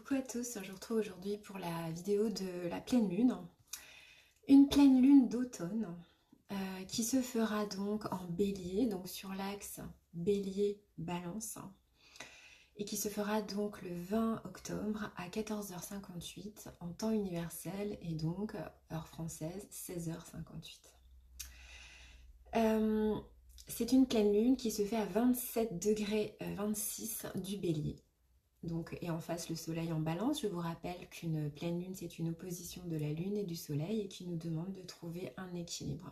Coucou à tous, je vous retrouve aujourd'hui pour la vidéo de la pleine lune. Une pleine lune d'automne qui se fera donc en bélier, donc sur l'axe bélier-balance, et qui se fera donc le 20 octobre à 14h58 en temps universel et donc heure française 16h58. C'est une pleine lune qui se fait à 27 degrés 26 du bélier. Donc, et en face le soleil en balance. Je vous rappelle qu'une pleine lune, c'est une opposition de la lune et du soleil et qui nous demande de trouver un équilibre.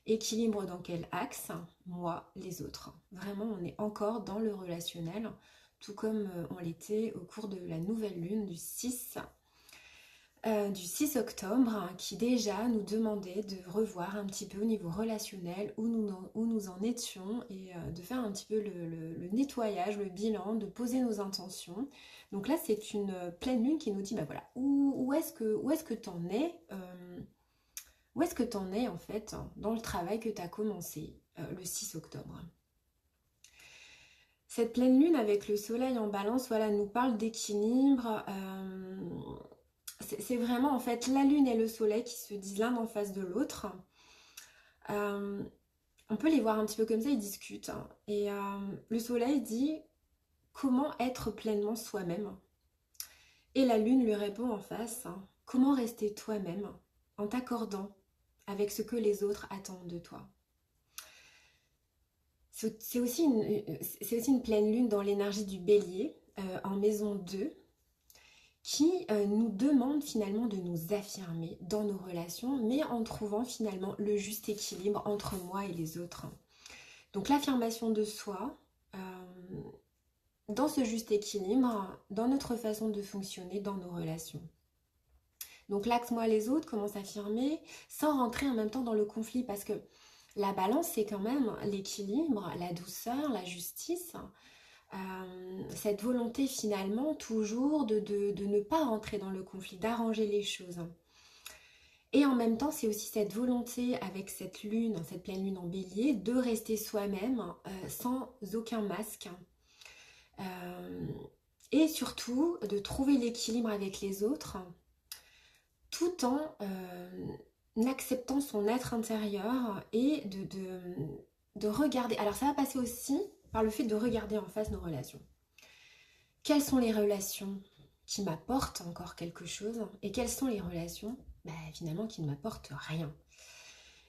Équilibre dans quel axe? Moi, les autres. Vraiment, on est encore dans le relationnel, tout comme on l'était au cours de la nouvelle lune du 6 octobre, qui déjà nous demandait de revoir un petit peu au niveau relationnel où nous en étions et de faire un petit peu le nettoyage, le bilan, de poser nos intentions. Donc là, c'est une pleine lune qui nous dit, bah voilà, où est-ce que t'en es où est-ce que t'en es en fait dans le travail que tu as commencé le 6 octobre. Cette pleine lune avec le soleil en balance, voilà, nous parle d'équilibre. C'est vraiment en fait la lune et le soleil qui se disent l'un en face de l'autre. On peut les voir un petit peu comme ça, ils discutent. Et le soleil dit comment être pleinement soi-même. Et la lune lui répond en face, comment rester toi-même en t'accordant avec ce que les autres attendent de toi. C'est aussi une pleine lune dans l'énergie du bélier, en maison 2, qui nous demande finalement de nous affirmer dans nos relations, mais en trouvant finalement le juste équilibre entre moi et les autres. Donc l'affirmation de soi, dans ce juste équilibre, dans notre façon de fonctionner dans nos relations. Donc l'axe moi les autres, comment s'affirmer sans rentrer en même temps dans le conflit, parce que la balance c'est quand même l'équilibre, la douceur, la justice. Cette volonté finalement toujours de ne pas rentrer dans le conflit, d'arranger les choses. Et en même temps, c'est aussi cette volonté avec cette lune, cette pleine lune en bélier, de rester soi-même sans aucun masque. Et surtout, de trouver l'équilibre avec les autres, tout en acceptant son être intérieur et de regarder. Alors ça va passer aussi par le fait de regarder en face nos relations. Quelles sont les relations qui m'apportent encore quelque chose et quelles sont les relations finalement qui ne m'apportent rien.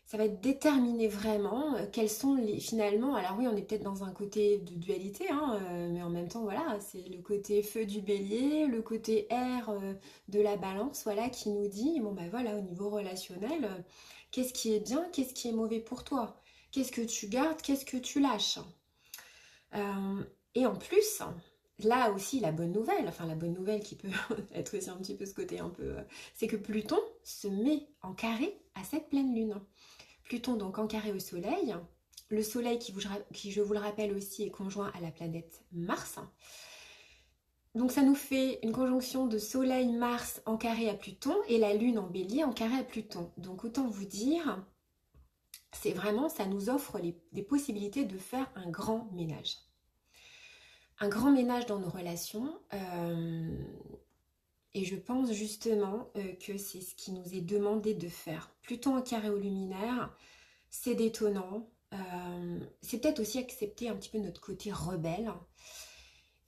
Ça va être déterminer vraiment quels sont les finalement. Alors oui, on est peut-être dans un côté de dualité, mais en même temps voilà, c'est le côté feu du bélier, le côté air de la balance, voilà, qui nous dit bon voilà, au niveau relationnel, qu'est-ce qui est bien, qu'est-ce qui est mauvais pour toi, qu'est-ce que tu gardes, qu'est-ce que tu lâches. Et en plus, là aussi la bonne nouvelle qui peut être aussi un petit peu ce côté un peu, c'est que Pluton se met en carré à cette pleine lune. Pluton donc en carré au soleil, le soleil qui je vous le rappelle aussi est conjoint à la planète Mars. Donc ça nous fait une conjonction de soleil Mars en carré à Pluton et la lune en bélier en carré à Pluton. Donc autant vous dire, c'est vraiment, ça nous offre des possibilités de faire un grand ménage. Un grand ménage dans nos relations, et je pense justement que c'est ce qui nous est demandé de faire. Pluton en carré au luminaire, c'est détonnant, c'est peut-être aussi accepter un petit peu notre côté rebelle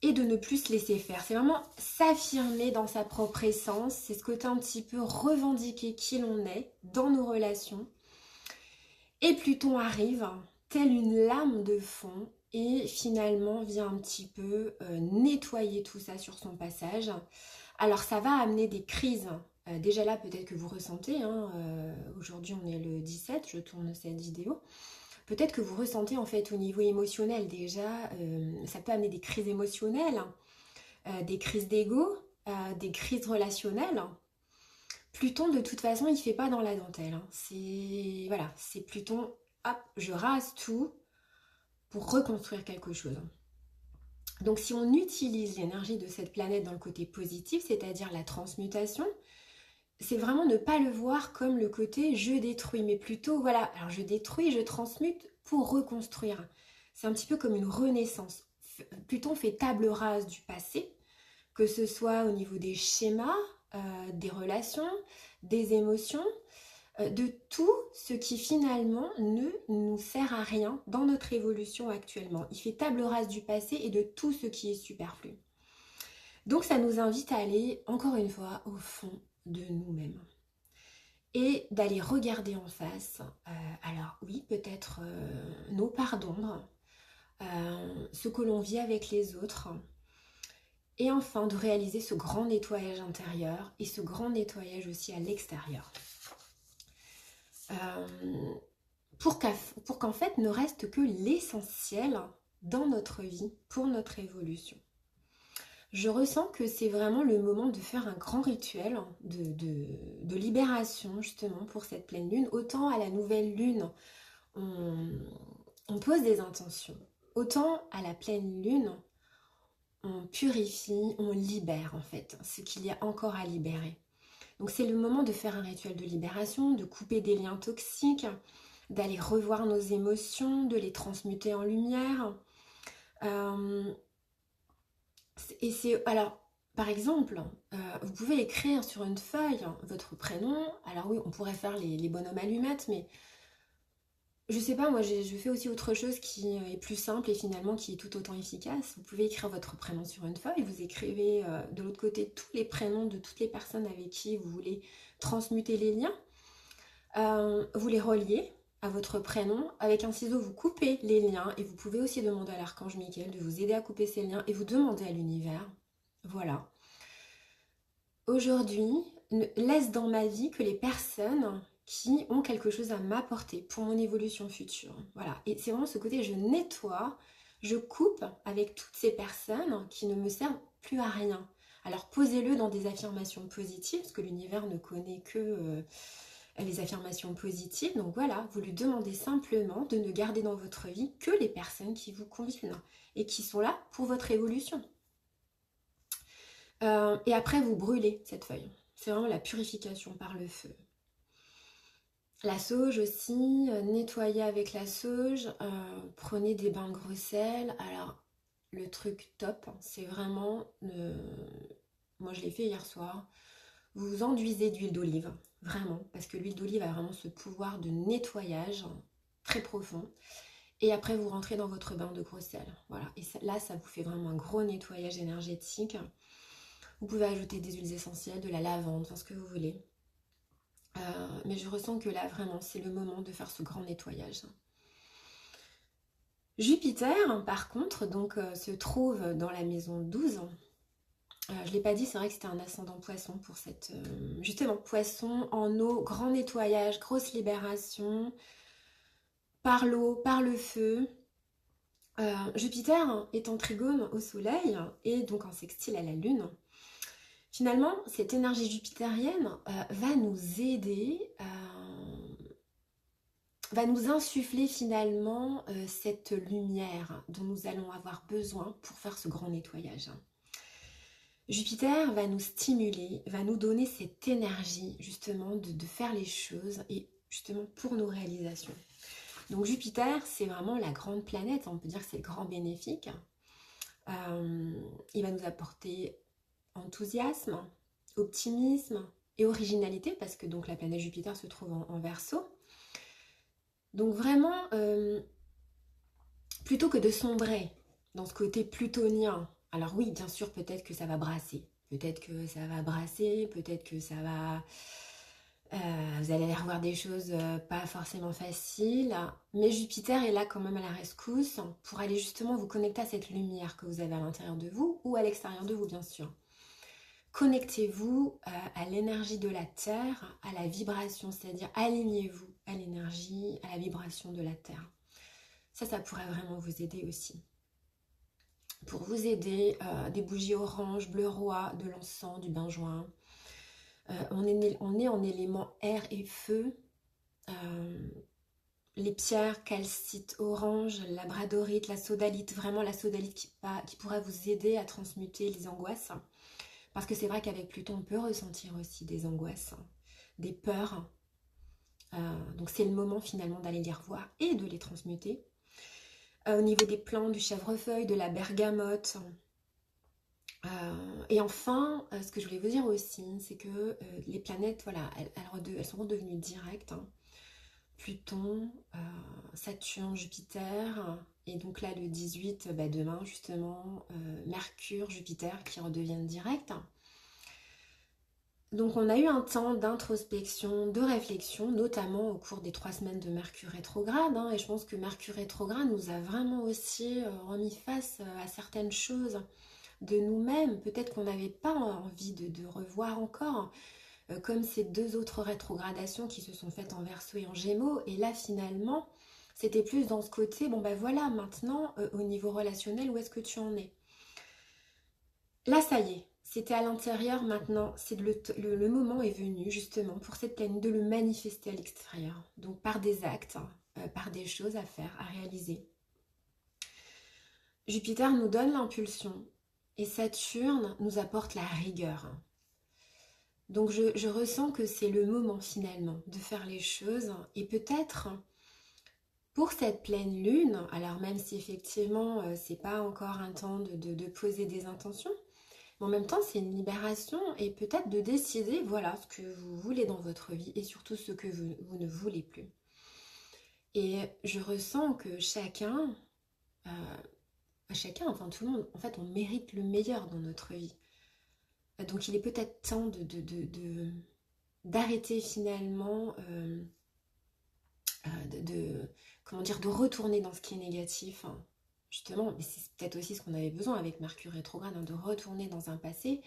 et de ne plus se laisser faire. C'est vraiment s'affirmer dans sa propre essence, c'est ce côté un petit peu revendiquer qui l'on est dans nos relations. Et Pluton arrive, telle une lame de fond, et finalement vient un petit peu nettoyer tout ça sur son passage. Alors ça va amener des crises. Déjà là, peut-être que vous ressentez, aujourd'hui on est le 17, je tourne cette vidéo. Peut-être que vous ressentez en fait au niveau émotionnel déjà, ça peut amener des crises émotionnelles, des crises d'ego, des crises relationnelles. Pluton de toute façon il ne fait pas dans la dentelle. C'est Pluton, hop, je rase tout pour reconstruire quelque chose. Donc si on utilise l'énergie de cette planète dans le côté positif, c'est-à-dire la transmutation, c'est vraiment ne pas le voir comme le côté je détruis, mais plutôt voilà, alors je détruis, je transmute pour reconstruire. C'est un petit peu comme une renaissance. Pluton fait table rase du passé, que ce soit au niveau des schémas, des relations, des émotions, de tout ce qui finalement ne nous sert à rien dans notre évolution actuellement. Il fait table rase du passé et de tout ce qui est superflu. Donc ça nous invite à aller, encore une fois, au fond de nous-mêmes. Et d'aller regarder en face, alors oui, peut-être nos parts d'ombre, ce que l'on vit avec les autres, et enfin de réaliser ce grand nettoyage intérieur et ce grand nettoyage aussi à l'extérieur. Pour qu'en fait ne reste que l'essentiel dans notre vie pour notre évolution. Je ressens que c'est vraiment le moment de faire un grand rituel de libération justement pour cette pleine lune. Autant à la nouvelle lune, on pose des intentions. Autant à la pleine lune, on purifie, on libère en fait ce qu'il y a encore à libérer. Donc c'est le moment de faire un rituel de libération, de couper des liens toxiques, d'aller revoir nos émotions, de les transmuter en lumière. Et c'est, alors, par exemple, vous pouvez écrire sur une feuille votre prénom. Alors oui, on pourrait faire les bonhommes allumettes, mais je sais pas, moi je fais aussi autre chose qui est plus simple et finalement qui est tout autant efficace. Vous pouvez écrire votre prénom sur une feuille, vous écrivez de l'autre côté tous les prénoms de toutes les personnes avec qui vous voulez transmuter les liens. Vous les reliez à votre prénom. Avec un ciseau, vous coupez les liens et vous pouvez aussi demander à l'archange Michael de vous aider à couper ces liens et vous demander à l'univers. Voilà. Aujourd'hui, laisse dans ma vie que les personnes qui ont quelque chose à m'apporter pour mon évolution future. Voilà. Et c'est vraiment ce côté, je nettoie, je coupe avec toutes ces personnes qui ne me servent plus à rien. Alors posez-le dans des affirmations positives, parce que l'univers ne connaît que les affirmations positives. Donc voilà, vous lui demandez simplement de ne garder dans votre vie que les personnes qui vous conviennent et qui sont là pour votre évolution. Et après, vous brûlez cette feuille. C'est vraiment la purification par le feu. La sauge aussi, nettoyez avec la sauge. Prenez des bains de gros sel. Alors, le truc top, c'est vraiment... moi, je l'ai fait hier soir. Vous vous enduisez d'huile d'olive, vraiment. Parce que l'huile d'olive a vraiment ce pouvoir de nettoyage très profond. Et après, vous rentrez dans votre bain de gros sel. Voilà. Et là, ça vous fait vraiment un gros nettoyage énergétique. Vous pouvez ajouter des huiles essentielles, de la lavande, enfin ce que vous voulez. Mais je ressens que là, vraiment, c'est le moment de faire ce grand nettoyage. Jupiter, par contre, donc, se trouve dans la maison 12. Je ne l'ai pas dit, c'est vrai que c'était un ascendant poisson pour cette... justement, poisson en eau, grand nettoyage, grosse libération, par l'eau, par le feu. Jupiter est en trigone au soleil et donc en sextile à la lune. Finalement, cette énergie jupitérienne va nous aider, va nous insuffler finalement cette lumière dont nous allons avoir besoin pour faire ce grand nettoyage. Jupiter va nous stimuler, va nous donner cette énergie justement de faire les choses et justement pour nos réalisations. Donc Jupiter, c'est vraiment la grande planète, on peut dire que c'est le grand bénéfique. Il va nous apporter enthousiasme, optimisme et originalité, parce que donc la planète Jupiter se trouve en Verseau. Donc vraiment, plutôt que de sombrer dans ce côté plutonien, alors oui, bien sûr, peut-être que ça va brasser, peut-être que ça va brasser, peut-être que ça va... vous allez revoir des choses pas forcément faciles, mais Jupiter est là quand même à la rescousse pour aller justement vous connecter à cette lumière que vous avez à l'intérieur de vous ou à l'extérieur de vous, bien sûr. Connectez-vous à l'énergie de la Terre, à la vibration, c'est-à-dire alignez-vous à l'énergie, à la vibration de la Terre. Ça pourrait vraiment vous aider aussi. Pour vous aider, des bougies orange, bleu roi, de l'encens, du benjoin. On est en éléments air et feu. Les pierres, calcite orange, labradorite, la sodalite, vraiment la sodalite qui pourrait vous aider à transmuter les angoisses. Parce que c'est vrai qu'avec Pluton, on peut ressentir aussi des angoisses, des peurs. Donc c'est le moment finalement d'aller les revoir et de les transmuter. Au niveau des plantes, du chèvrefeuille, de la bergamote, Et enfin, ce que je voulais vous dire aussi, c'est que les planètes, voilà, elles sont redevenues directes, hein. Pluton, Saturne, Jupiter, et donc là le 18, bah, demain justement, Mercure, Jupiter qui redeviennent directs. Donc on a eu un temps d'introspection, de réflexion, notamment au cours des 3 semaines de Mercure rétrograde, hein, et je pense que Mercure rétrograde nous a vraiment aussi remis face à certaines choses de nous-mêmes, peut-être qu'on n'avait pas envie de revoir encore, comme ces 2 autres rétrogradations qui se sont faites en Verseau et en Gémeaux, et là finalement, c'était plus dans ce côté, bon ben voilà, maintenant, au niveau relationnel, où est-ce que tu en es? Là, ça y est, c'était à l'intérieur, maintenant, le moment est venu justement pour cette planète de le manifester à l'extérieur. Donc par des actes, par des choses à faire, à réaliser. Jupiter nous donne l'impulsion et Saturne nous apporte la rigueur. Donc je ressens que c'est le moment finalement de faire les choses et peut-être pour cette pleine lune, alors même si effectivement c'est pas encore un temps de poser des intentions, mais en même temps c'est une libération et peut-être de décider voilà ce que vous voulez dans votre vie et surtout ce que vous ne voulez plus. Et je ressens que enfin tout le monde, en fait on mérite le meilleur dans notre vie. Donc il est peut-être temps d'arrêter finalement comment dire, de retourner dans ce qui est négatif, hein. Justement, mais c'est peut-être aussi ce qu'on avait besoin avec Mercure rétrograde, hein, de retourner dans un passé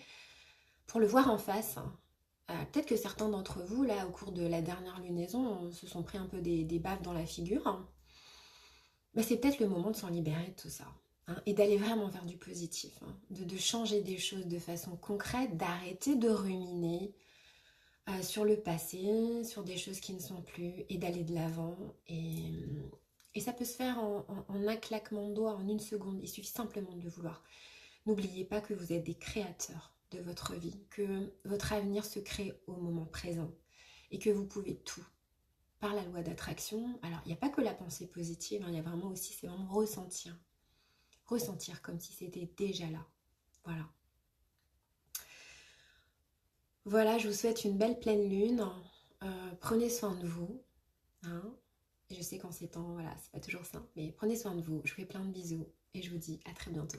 pour le voir en face, hein. Peut-être que certains d'entre vous, là, au cours de la dernière lunaison, se sont pris un peu des baffes dans la figure, hein. Bah, c'est peut-être le moment de s'en libérer de tout ça, hein, et d'aller vraiment vers du positif, hein, de changer des choses de façon concrète, d'arrêter de ruminer, sur le passé, sur des choses qui ne sont plus, et d'aller de l'avant. Et ça peut se faire en un claquement de doigts, en une seconde. Il suffit simplement de le vouloir. N'oubliez pas que vous êtes des créateurs de votre vie, que votre avenir se crée au moment présent et que vous pouvez tout par la loi d'attraction. Alors, il n'y a pas que la pensée positive, hein, il y a vraiment aussi, c'est vraiment ressentir. Ressentir comme si c'était déjà là. Voilà. Voilà, je vous souhaite une belle pleine lune. Prenez soin de vous, hein. Et je sais qu'en ces temps, voilà, c'est pas toujours simple, mais prenez soin de vous. Je vous fais plein de bisous et je vous dis à très bientôt.